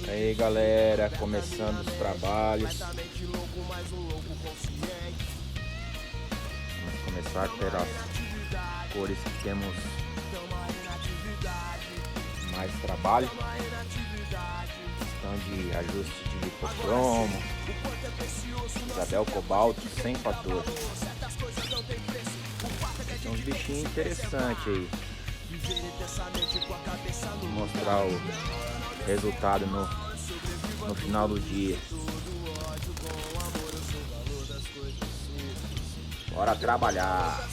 Aí galera, começando os trabalhos. Vamos começar pelas cores que temos mais trabalho. Questão de ajuste de lipocromo, Isabel Cobalto sem fator. Tem uns bichinhos interessantes aí. Vou mostrar o resultado no final do dia. Bora trabalhar.